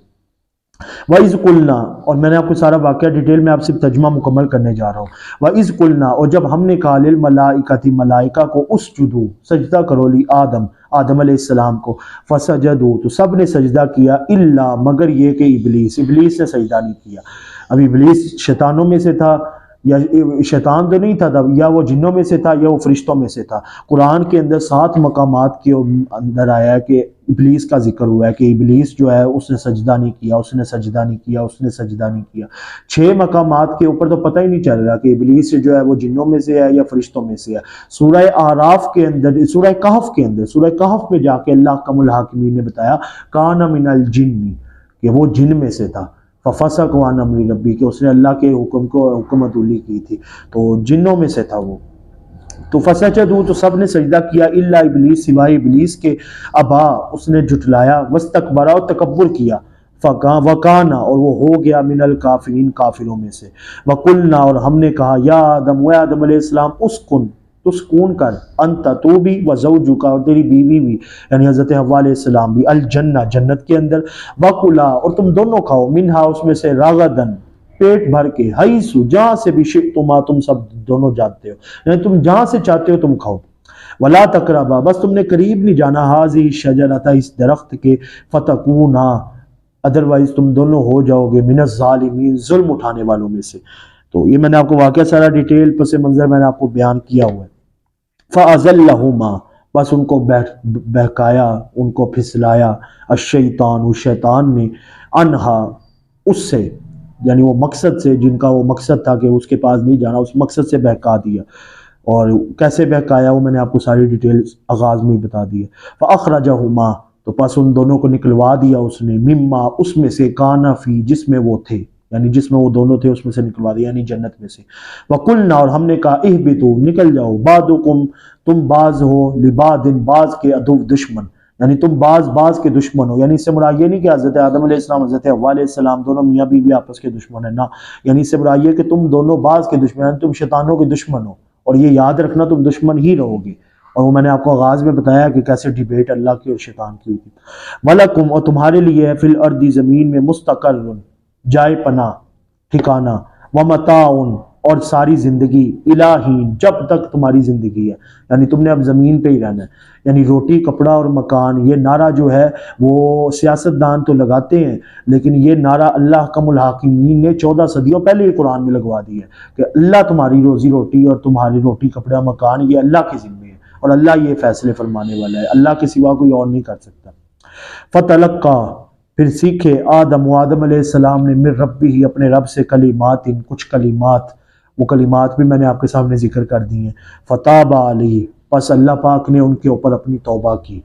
[SPEAKER 1] وَإِذْ قُلْنَا، اور میں نے آپ کو سارا واقعہ ڈیٹیل میں آپ سے ترجمہ مکمل کرنے جا رہا ہوں۔ وَإِذْ قُلْنَا، اور جب ہم نے کہا للملائکۃ، ملائکہ کو، اسجدوا، سجدہ کرو، لی آدم علیہ السلام کو، فسجدوا، تو سب نے سجدہ کیا، الا، مگر یہ کہ ابلیس نے سجدہ نہیں کیا۔ اب ابلیس شیطانوں میں سے تھا، یا شیطان تو نہیں تھا تب، یا وہ جنوں میں سے تھا یا وہ فرشتوں میں سے تھا۔ قرآن کے اندر 7 مقامات کے اندر آیا ہے کہ ابلیس کا ذکر ہوا ہے کہ ابلیس جو ہے اس نے سجدہ نہیں کیا، اس نے سجدہ نہیں کیا، اس نے سجدہ نہیں کیا۔ 6 مقامات کے اوپر تو پتہ ہی نہیں چل رہا کہ ابلیس جو ہے وہ جنوں میں سے ہے یا فرشتوں میں سے ہے۔ سورہ اعراف کے اندر، سورہ کہف میں جا کے اللہ کم الحاکمین نے بتایا، کان من الجن، کہ وہ جن میں سے تھا، ففسق عن امر ربی، کہ اس نے اللہ کے حکم کو حکم عدولی کی تھی، تو جنوں میں سے تھا وہ۔ تو فسجدوا، تو سب نے سجدہ کیا، الا ابلیس، سوائے ابلیس کے، ابا، اس نے جھٹلایا، واستکبر، اور تکبر کیا، وکانا، اور وہ ہو گیا، من الکافرین، کافروں میں سے۔ وقلنا، اور ہم نے کہا، یا آدم، و آدم علیہ السلام، اسکن، تو سکون کر، انت، تو بھی، وزوجک، اور تیری بیوی بھی، یعنی حضرت حوا علیہ السلام بھی، الجنہ، جنت کے اندر، وکلا، اور تم دونوں کھاؤ، منہا، اس میں سے، رغدن، پیٹ بھر کے، حیث، جہاں سے بھی، شئتما، تم سب دونوں جاتے ہو، یعنی تم جہاں سے چاہتے ہو تم کھاؤ، ولا تقربا، بس تم نے قریب نہیں جانا، ہذہ الشجرۃ، اس درخت کے، فتکونا، ادروائز تم دونوں ہو جاؤ گے، من الظالمین، ظلم اٹھانے والوں میں سے۔ تو یہ میں نے آپ کو واقعہ سارا ڈیٹیل پس منظر میں نے آپ کو بیان کیا ہوا ہے۔ فَأَزَلَّهُمَا، بس ان کو بہکایا، ان کو پھسلایا، الشیطان، شیطان نے، انہا، اس سے، یعنی وہ مقصد سے، جن کا وہ مقصد تھا کہ اس کے پاس نہیں جانا، اس مقصد سے بہکا دیا۔ اور کیسے بہکایا وہ میں نے آپ کو ساری ڈیٹیل آغاز میں ہی بتا دی ہے۔ فَأَخْرَجَهُمَا، تو پس ان دونوں کو نکلوا دیا اس نے، مما، اس میں سے، کانا فی، جس میں وہ تھے، یعنی جس میں وہ دونوں تھے اس میں سے نکلوا دیا، یعنی جنت میں سے۔ وَقُلْنَا، اور ہم نے کہا، اہبطوا، نکل جاؤ، بعضکم، تم بعض ہو، لبعض، بعض کے عدو، دشمن، یعنی تم بعض کے دشمن ہو، یعنی اس سے مراد یہ نہیں کہ حضرت آدم علیہ السلام، حضرت حوا علیہ السلام دونوں میاں بیوی آپس کے دشمن ہیں، نہ، یعنی اس سے مراد یہ کہ تم دونوں بعض کے دشمن، یعنی تم شیطانوں کے دشمن ہو، اور یہ یاد رکھنا تم دشمن ہی رہو گے۔ اور وہ میں نے آپ کو آغاز میں بتایا کہ کیسے ڈیبیٹ اللہ کی اور شیطان کی ہوئی تھی۔ وَلَكُمْ، اور تمہارے لیے ہے، فی الارض، زمین میں، مستقر، جائے پناہ، ٹھکانہ، ومتاع، اور ساری زندگی الہین، جب تک تمہاری زندگی ہے، یعنی تم نے اب زمین پہ ہی رہنا ہے۔ یعنی روٹی کپڑا اور مکان، یہ نعرہ جو ہے وہ سیاست دان تو لگاتے ہیں، لیکن یہ نعرہ اللہ حکم الحاکمین نے 14 صدیوں پہلے ہی قرآن میں لگوا دیا ہے کہ اللہ تمہاری روزی روٹی اور تمہاری روٹی کپڑا مکان یہ اللہ کے ذمہ ہے، اور اللہ یہ فیصلے فرمانے والا ہے، اللہ کے سوا کوئی اور نہیں کر سکتا۔ فتلقا، پھر سیکھے آدم علیہ السلام نے من ربی ہی، اپنے رب سے، کلمات، کچھ کلمات، وہ کلمات بھی میں نے آپ کے سامنے ذکر کر دی ہیں۔ فتاب علیہ، پس اللہ پاک نے ان کے اوپر اپنی توبہ کی۔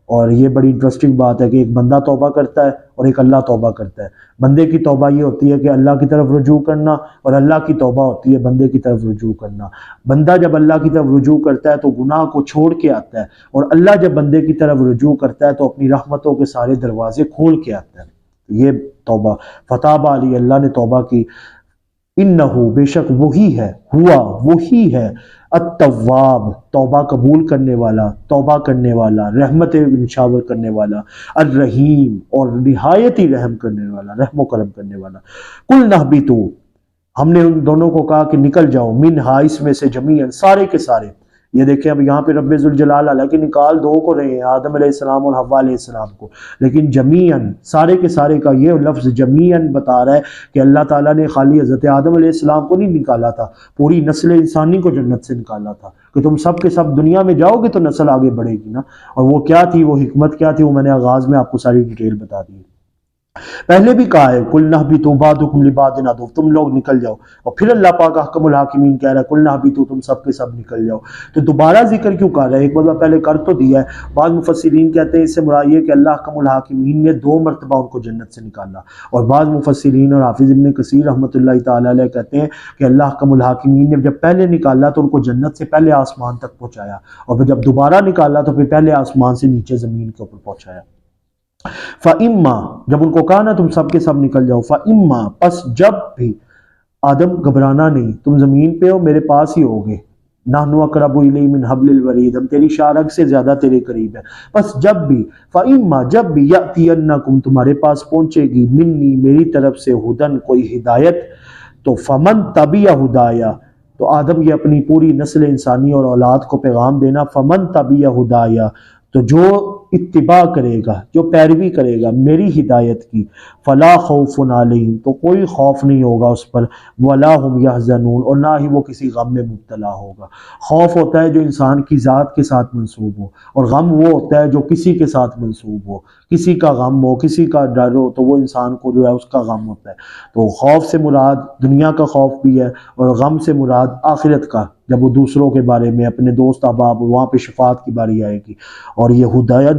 [SPEAKER 1] اور یہ بڑی انٹرسٹنگ بات ہے کہ ایک بندہ توبہ کرتا ہے اور ایک اللہ توبہ کرتا ہے۔ بندے کی توبہ یہ ہوتی ہے کہ اللہ کی طرف رجوع کرنا، اور اللہ کی توبہ ہوتی ہے بندے کی طرف رجوع کرنا۔ بندہ جب اللہ کی طرف رجوع کرتا ہے تو گناہ کو چھوڑ کے آتا ہے، اور اللہ جب بندے کی طرف رجوع کرتا ہے تو اپنی رحمتوں کے سارے دروازے کھول کے آتا ہے۔ یہ توبہ، فتاب علی، اللہ نے توبہ کی۔ انہو، بے شک وہی ہے، ہوا وہی ہے، التواب، توبہ قبول کرنے والا، توبہ کرنے والا، رحمت نشاور کرنے والا، الرحیم، اور نہایت ہی رحم کرنے والا، رحم و کرم کرنے والا۔ کل نہبتو، ہم نے ان دونوں کو کہا کہ نکل جاؤ، منہا، اس میں سے، جمیعاً، سارے کے سارے۔ یہ دیکھیں اب یہاں پہ رب ذوالجلال حالانکہ نکال دو کو رہے ہیں، آدم علیہ السلام اور حوا علیہ السلام کو، لیکن جمیعاً، سارے کے سارے کا یہ لفظ جمیعاً بتا رہا ہے کہ اللہ تعالیٰ نے خالی حضرت آدم علیہ السلام کو نہیں نکالا تھا، پوری نسل انسانی کو جنت سے نکالا تھا کہ تم سب کے سب دنیا میں جاؤ گے تو نسل آگے بڑھے گی نا۔ اور وہ کیا تھی، وہ حکمت کیا تھی، وہ میں نے آغاز میں آپ کو ساری ڈیٹیل بتا دی۔ پہلے بھی کہا ہے کل نہبتوا بعضکم لبعض عدو، تم لوگ نکل جاؤ، اور پھر اللہ پاک حکم الحاکمین کہہ رہا ہے کل نہبتوا، تم سب کے سب نکل جاؤ۔ تو دوبارہ ذکر کیوں کر رہا ہے؟ ایک مرتبہ پہلے کر تو دیا ہے۔ بعض مفسرین کہتے ہیں اس سے مراد یہ کہ اللہ حکم الحاکمین نے 2 مرتبہ ان کو جنت سے نکالا، اور بعض مفسرین اور حافظ ابن کثیر رحمۃ اللہ تعالی علیہ کہتے ہیں کہ اللہ حکم الحاکمین نے جب پہلے نکالا تو ان کو جنت سے پہلے آسمان تک پہنچایا، اور پھر جب دوبارہ نکالا تو پھر پہلے آسمان سے نیچے زمین کے اوپر پہنچایا۔ فَإِمَّا، جب ان کو کہا نا تم سب کے سب نکل جاؤ، فَإِمَّا، پس جب بھی، آدم گھبرانا نہیں، تم زمین پہ ہو، میرے پاس ہی ہوگے، نحن اقرب الیہ من حبل الورید، ہم تیری شارگ سے زیادہ تیرے قریب ہے۔ پس جب بھی، فَإِمَّا، جب بھی، یأتینکم، تمہارے پاس پہنچے گی، منی، میری طرف سے، ہدن، کوئی ہدایت، تو فمن تبع ہدایا، تو آدم یہ اپنی پوری نسل انسانی اور اولاد کو پیغام دینا، فمن تبع ہدایا، تو جو اتباع کرے گا، جو پیروی کرے گا میری ہدایت کی، فلا خوف علیہم، تو کوئی خوف نہیں ہوگا اس پر، ولا هم یحزنون، اور نہ ہی وہ کسی غم میں مبتلا ہوگا۔ خوف ہوتا ہے جو انسان کی ذات کے ساتھ منسوب ہو، اور غم وہ ہوتا ہے جو کسی کے ساتھ منسوب ہو، کسی کا غم ہو، کسی کا ڈر ہو، تو وہ انسان کو جو ہے اس کا غم ہوتا ہے۔ تو خوف سے مراد دنیا کا خوف بھی ہے، اور غم سے مراد آخرت کا، جب وہ دوسروں کے بارے میں، اپنے دوست احباب، وہاں پہ شفاعت کی باری آئے گی۔ اور یہ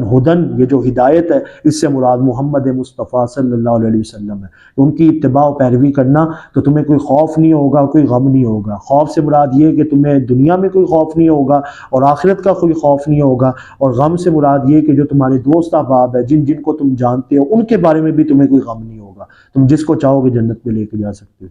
[SPEAKER 1] ہدن، یہ جو ہدایت ہے، اس سے مراد محمد مصطفیٰ صلی اللہ علیہ وسلم ہے۔ ان کی اتباع و پیروی کرنا تو تمہیں کوئی خوف نہیں ہوگا، کوئی غم نہیں ہوگا۔ خوف سے مراد یہ کہ تمہیں دنیا میں کوئی خوف نہیں ہوگا، اور آخرت کا کوئی خوف نہیں ہوگا، اور غم سے مراد یہ کہ جو تمہارے دوست احباب ہے، جن کو تم جانتے ہو، ان کے بارے میں بھی تمہیں کوئی غم نہیں ہوگا، تم جس کو چاہو گے جنت میں لے کے جا سکتے ہو۔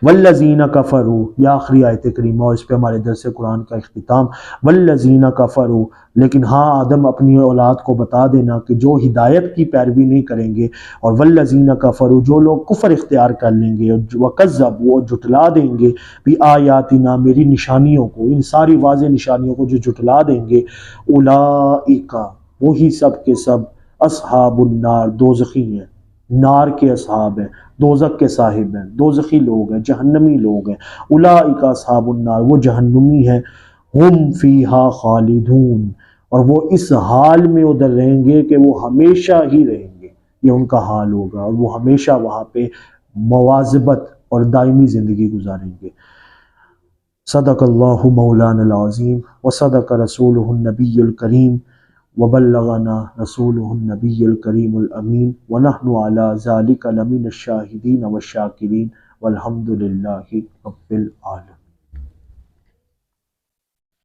[SPEAKER 1] والذین کفروا، یہ آخری آیت کریمہ، اور اس پہ ہمارے درس قرآن کا اختتام۔ والذین کفروا، لیکن ہاں آدم اپنی اولاد کو بتا دینا کہ جو ہدایت کی پیروی نہیں کریں گے، اور والذین کفروا، جو لوگ کفر اختیار کر لیں گے، وکذبوا، اور جھٹلا دیں گے، بآیاتنا، میری نشانیوں کو، ان ساری واضح نشانیوں کو جو جھٹلا دیں گے، اولئک، وہی سب کے سب، اصحاب النار، دوزخی ہیں، نار کے اصحاب ہیں، دوزخ کے صاحب ہیں، دوزخی لوگ ہیں، جہنمی لوگ ہیں۔ اولئک اصحاب النار، وہ جہنمی ہیں، ہم فیہا خالدون، اور وہ اس حال میں ادھر رہیں گے کہ وہ ہمیشہ ہی رہیں گے، یہ ان کا حال ہوگا، اور وہ ہمیشہ وہاں پہ مواظبت اور دائمی زندگی گزاریں گے۔ صدق اللہ مولانا العظیم، وصدق رسولہ النبی الکریم، وبلغنا رسولہ النبی الکریم الامین، ونحن علی ذلک لمن الشاہدین والشاکرین، والحمد للہ رب العالمین۔